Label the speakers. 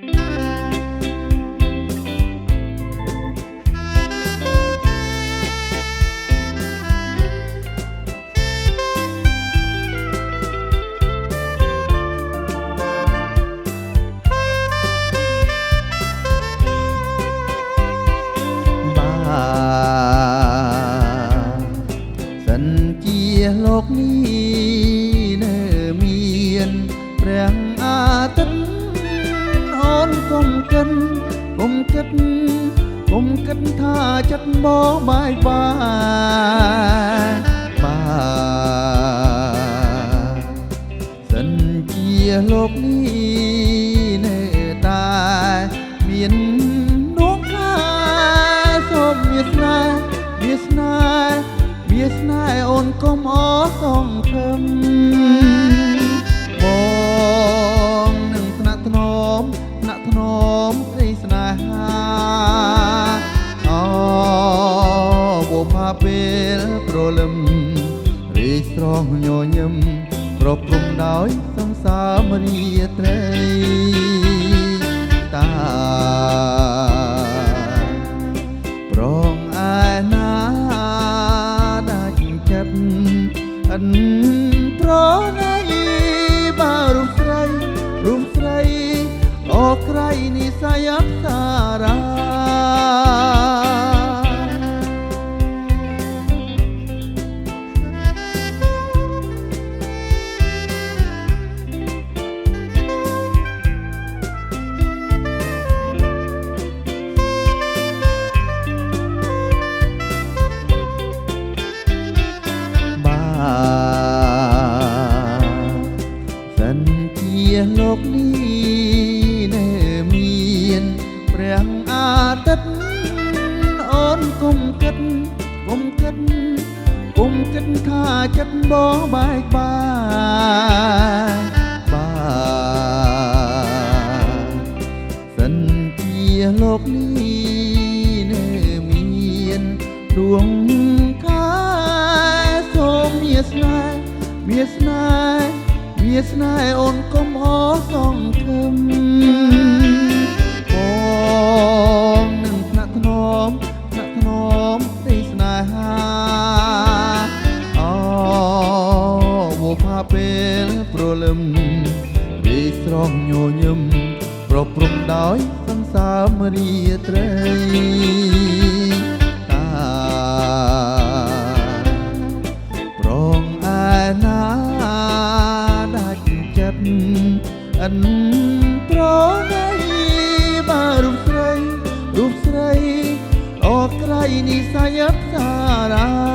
Speaker 1: សិនជាលោកនេះនៅមានព្រះអាទិត្យអូនកុំគិតថាចិត្តបងបាយសិនជាលោកនេះនៅតែមានដួងខាសូមវាស្នេហ៍អូនកុំអសង្ឃឹមបងនឹងថ្នាក់ថ្នមព្រៃស្នេហាបុផាពេលព្រលឹមរីស្រស់ញញឹមប្រពំដោយសង្សាររាត្រីតាប្រងឯណាដាច់ចិត្តអិនប្រណីបារូបស្រីអក្រៃនិស័យអប្សរាសិនជាលោកនេះនៅមានព្រះអាទិត្យអូនកុំគិតថាចិត្តបងបែកសិនជាលោកនេះនៅមានដួងខាសូមវាស្នេហ៍អូនកុំអសង្ឃឹមបងនឹងថ្នាក់ថ្នមទីស្នេហាបុផាពេលព្រលឹមរីស្រស់ញញឹមប្រព្រំដោយសង្សាររាត្រីតាប្រងឯណាដាច់ចិត្តអិនប្រណីបារូបស្រីអក្រៃនិស័យអប្សរា